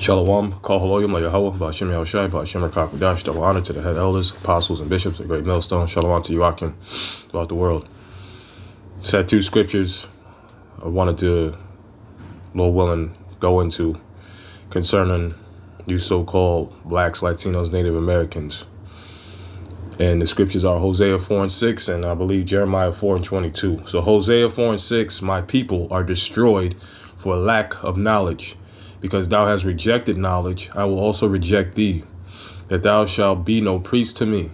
Shalom, Kahaloyim, Layahawa, Bashim Yahushai, Bashim Rakakudash, double honor to the head elders, apostles, and bishops, a great millstone. Shalom to Joachim throughout the world. Just had two scriptures I wanted to, Lord willing, go into concerning you so-called blacks, Latinos, Native Americans. And the scriptures are Hosea 4:6, and I believe Jeremiah 4:22. So Hosea 4:6, my people are destroyed for lack of knowledge. Because thou hast rejected knowledge, I will also reject thee, that thou shalt be no priest to me.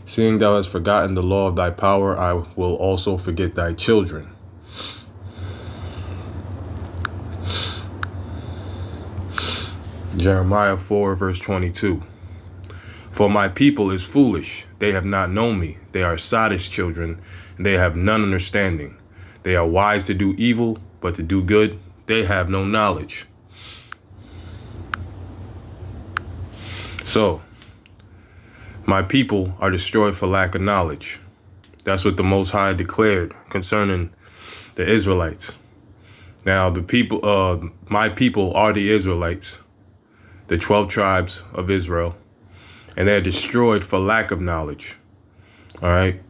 Seeing thou hast forgotten the law of thy power, I will also forget thy children. Jeremiah 4:22. For my people is foolish, they have not known me. They are sottish children, and they have none understanding. They are wise to do evil, but to do good, they have no knowledge. So, my people are destroyed for lack of knowledge. That's what the Most High declared concerning the Israelites. Now, the people, my people are the Israelites, the 12 tribes of Israel, and they're destroyed for lack of knowledge. All right.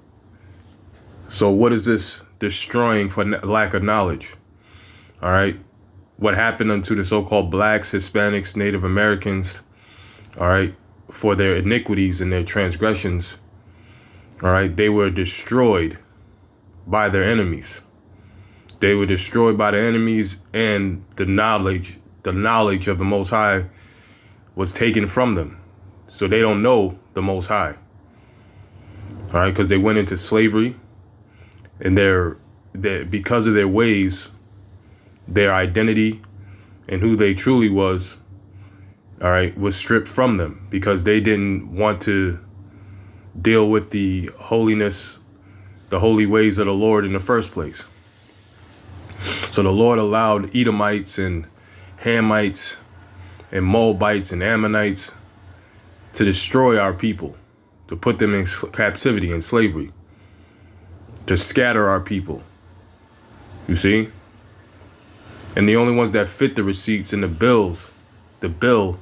So what is this destroying for lack of knowledge? All right. What happened unto the so-called blacks, Hispanics, Native Americans, all right, for their iniquities and their transgressions, all right, they were destroyed by their enemies. They were destroyed by the enemies, and the knowledge of the Most High was taken from them. So they don't know the Most High, all right, because they went into slavery, and because of their ways, their identity and who they truly was, all right, was stripped from them because they didn't want to deal with the holiness, the holy ways of the Lord in the first place. So the Lord allowed Edomites and Hamites and Moabites and Ammonites to destroy our people, to put them in captivity and slavery, to scatter our people. You see? And the only ones that fit the receipts and the bill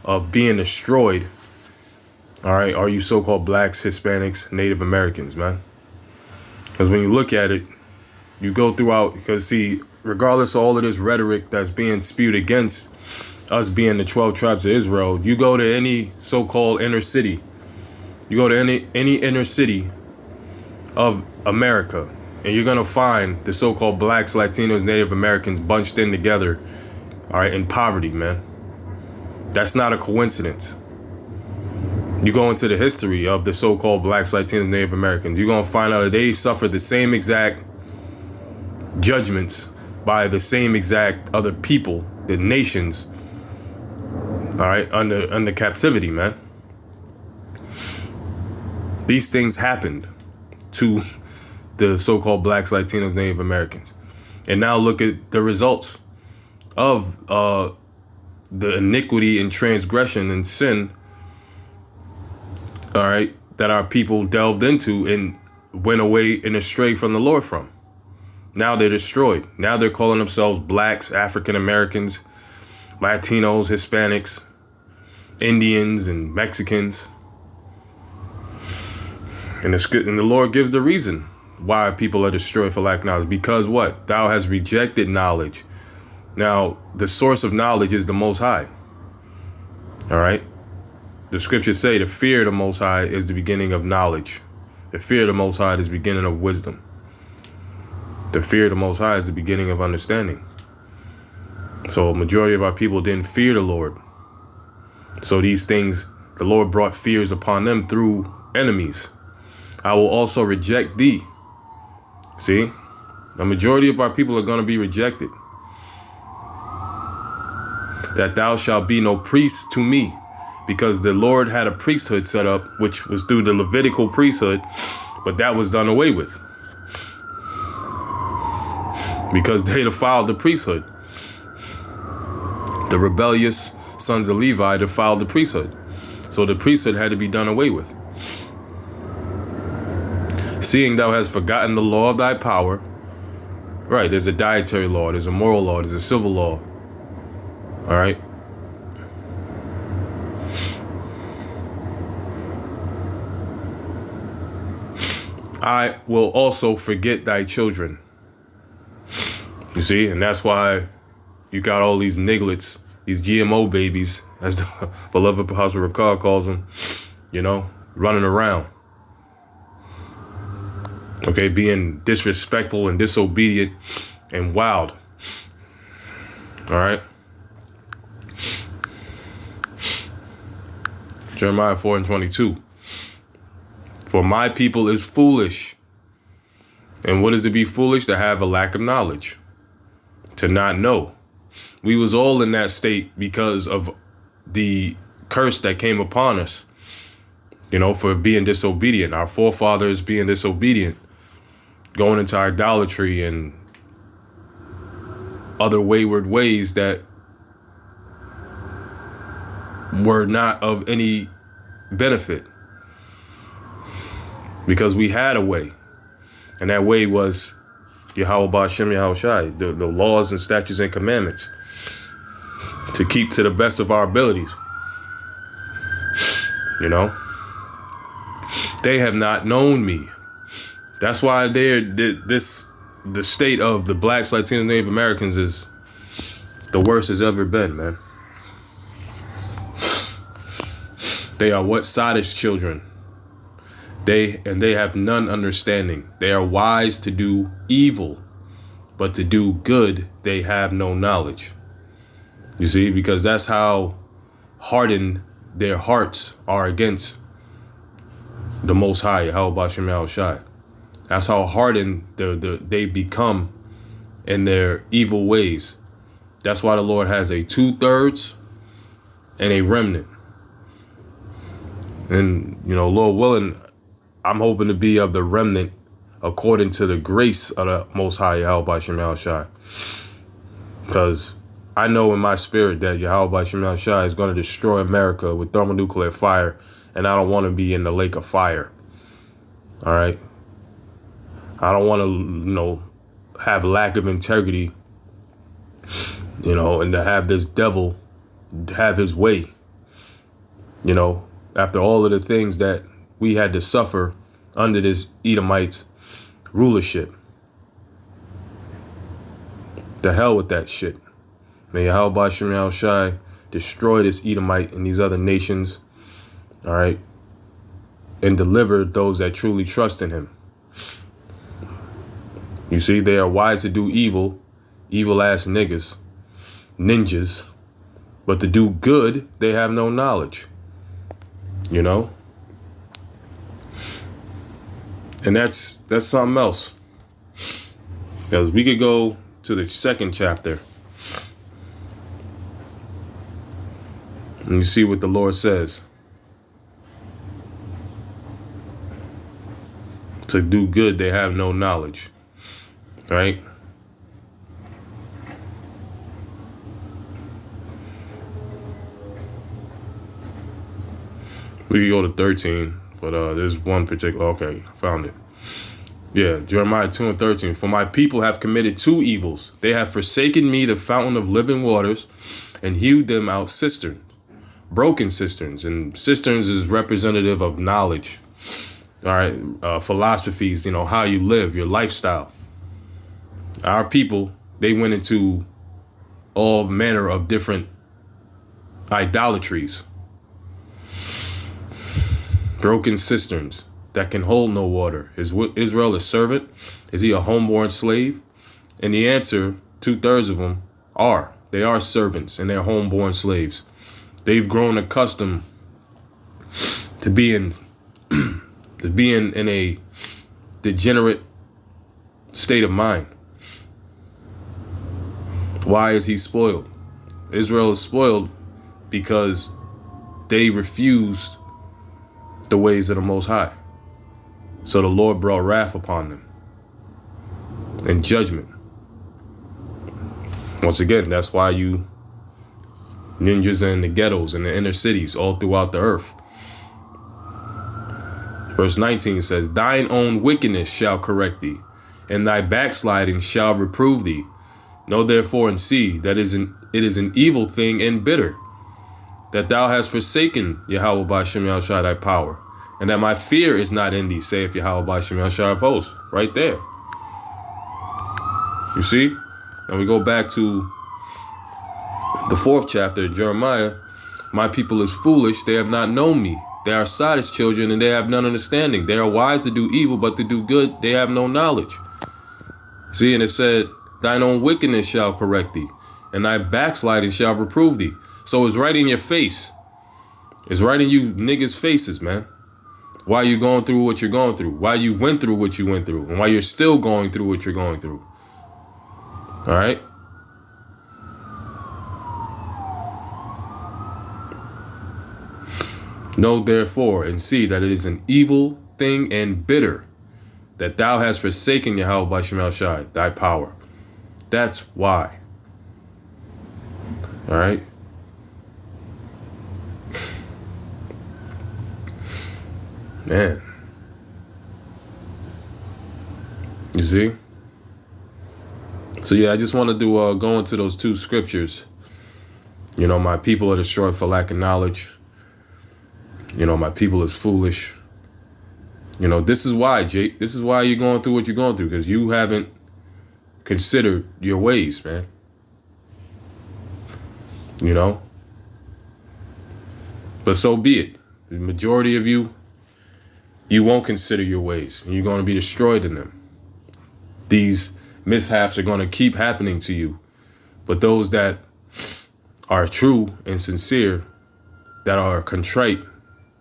of being destroyed, all right, are you so-called blacks, Hispanics, Native Americans, man. Because when you look at it, you go throughout, because see, regardless of all of this rhetoric that's being spewed against us being the 12 tribes of Israel, you go to any so-called inner city, you go to any inner city of America, and you're going to find the so-called blacks, Latinos, Native Americans bunched in together, all right, in poverty, man. That's not a coincidence. You go into the history of the so-called blacks, Latinos, Native Americans, you're going to find out that they suffered the same exact judgments by the same exact other people, the nations, all right, under captivity, man. These things happened to the so-called blacks, Latinos, Native Americans. And now look at the results of the iniquity and transgression and sin, all right, that our people delved into and went away and astray from the Lord from. Now they're destroyed. Now they're calling themselves blacks, African Americans, Latinos, Hispanics, Indians, and Mexicans. And the Lord gives the reason why people are destroyed for lack of knowledge. Because what? Thou hast rejected knowledge. Now, the source of knowledge is the Most High. All right. The scriptures say the fear of the Most High is the beginning of knowledge. The fear of the Most High is the beginning of wisdom. The fear of the Most High is the beginning of understanding. So a majority of our people didn't fear the Lord. So these things, the Lord brought fears upon them through enemies. I will also reject thee. See, the majority of our people are going to be rejected. That thou shalt be no priest to me, because the Lord had a priesthood set up, which was through the Levitical priesthood, but that was done away with because they defiled the priesthood. The rebellious sons of Levi defiled the priesthood, so the priesthood had to be done away with. Seeing thou hast forgotten the law of thy power, right? There's a dietary law, there's a moral law, there's a civil law. All right. I will also forget thy children. You see, and that's why you got all these nigglets, these GMO babies, as the beloved Apostle Ricard calls them, running around. Okay, being disrespectful and disobedient and wild. All right. Jeremiah 4:22. For my people is foolish. And what is to be foolish? To have a lack of knowledge. To not know. We was all in that state because of the curse that came upon us, for being disobedient. Our forefathers being disobedient, going into idolatry and other wayward ways that were not of any benefit. Because we had a way, and that way was Yahweh Ba'Shem Yahweh Shai, the laws and statutes and commandments, to keep to the best of our abilities. They have not known me. That's why the state of the blacks, Latinos, Native Americans is the worst it's ever been, man. They are what sodist children. They have none understanding. They are wise to do evil, but to do good, they have no knowledge. You see, because that's how hardened their hearts are against the Most High, Yahweh Ba'Shem Yahweh Shai. That's how hardened they become in their evil ways. That's why the Lord has a 2/3 and a remnant. And, Lord willing, I'm hoping to be of the remnant according to the grace of the Most High, Yahweh Ba'Shem Yahweh Shai. Because I know in my spirit that Yahweh Ba'Shem Yahweh Shai is going to destroy America with thermonuclear fire, and I don't want to be in the lake of fire. All right? I don't want to, have lack of integrity, and to have this devil have his way, after all of the things that we had to suffer under this Edomite rulership. The hell with that shit. May Yahweh Ba'Shem Yahweh Shai destroy this Edomite and these other nations, all right, and deliver those that truly trust in him. You see, they are wise to do evil ass ninjas, but to do good, they have no knowledge, And that's something else. Because we could go to the second chapter and you see what the Lord says. To do good, they have no knowledge. Right? We could go to 13, but there's one particular. Okay, found it. Yeah, Jeremiah 2:13. For my people have committed two evils. They have forsaken me, the fountain of living waters, and hewed them out cisterns, broken cisterns. And cisterns is representative of knowledge. All right, philosophies, how you live, your lifestyle. Our people, they went into all manner of different idolatries. Broken cisterns that can hold no water. Is Israel a servant? Is he a homeborn slave? And the answer, 2/3 of them are. They are servants and they're homeborn slaves. They've grown accustomed to being in a degenerate state of mind. Why is he spoiled? Israel is spoiled because they refused the ways of the Most High. So the Lord brought wrath upon them and judgment. Once again, that's why you ninjas are in the ghettos and the inner cities all throughout the earth. Verse 19 says, thine own wickedness shall correct thee, and thy backsliding shall reprove thee. Know therefore and see that it is an evil thing and bitter, that thou hast forsaken Yahweh Ba'Shem Yahweh Shai thy power, and that my fear is not in thee, saith Yahweh Ba'Shem Yahshua of hosts. Right there. You see? And we go back to the 4th chapter of Jeremiah. My people is foolish, they have not known me. They are Sodom's children, and they have none understanding. They are wise to do evil, but to do good they have no knowledge. See, and it said, thine own wickedness shall correct thee, and thy backsliding shall reprove thee. So it's right in your face. It's right in you niggas' faces, man. Why you going through what you're going through. Why you went through what you went through. And why you're still going through what you're going through. All right? Know therefore and see that it is an evil thing and bitter that thou hast forsaken Yahweh Ba'Shem Yahshai, thy power. That's why. All right? Man. You see? So yeah, I just wanted to go into those 2 scriptures. You know, my people are destroyed for lack of knowledge. You know, my people is foolish. You know, this is why, Jake. This is why you're going through what you're going through, because you haven't considered your ways, man. You know? But so be it. The majority of you won't consider your ways, and you're going to be destroyed in them. These mishaps are going to keep happening to you. But those that are true and sincere, that are contrite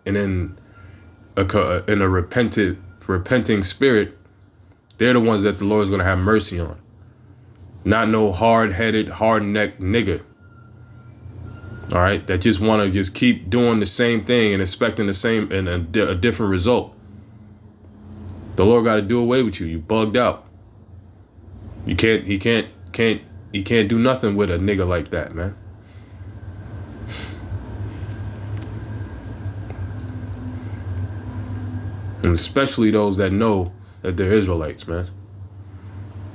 and in a repenting spirit, they're the ones that the Lord is going to have mercy on. Not no hard-headed, hard-necked nigga. All right, that just want to just keep doing the same thing and expecting the same and a different result. The Lord got to do away with you. You bugged out. He can't do nothing with a nigga like that, man. And especially those that know that they're Israelites, man.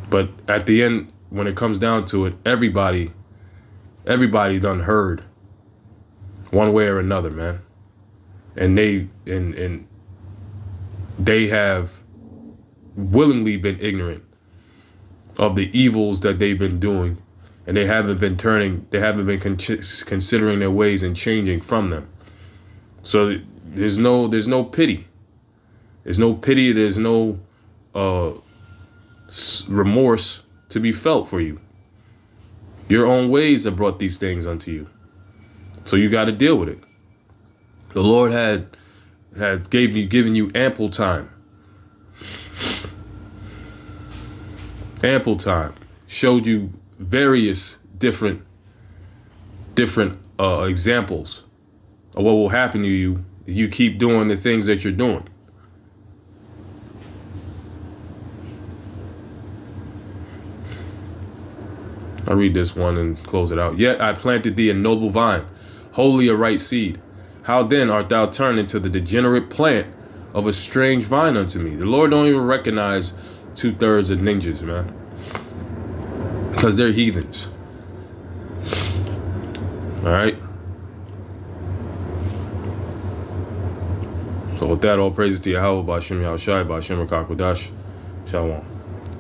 But at the end, when it comes down to it, everybody done heard one way or another, man. And they have willingly been ignorant of the evils that they've been doing, and they haven't been considering their ways and changing from them. So there's no pity. There's no pity. There's no remorse to be felt for you. Your own ways have brought these things unto you. So you got to deal with it. The Lord had given you ample time. Ample time. Showed you various different examples of what will happen to you if you keep doing the things that you're doing. I'll read this one and close it out. Yet I planted thee a noble vine, wholly a right seed. How then art thou turned into the degenerate plant of a strange vine unto me? The Lord don't even recognize 2/3 of ninjas, man. Because they're heathens. All right? So with that, all praises to Yahweh, Ba'Shem Yahushai, Ba'Shem Rakakwadash. Shalom.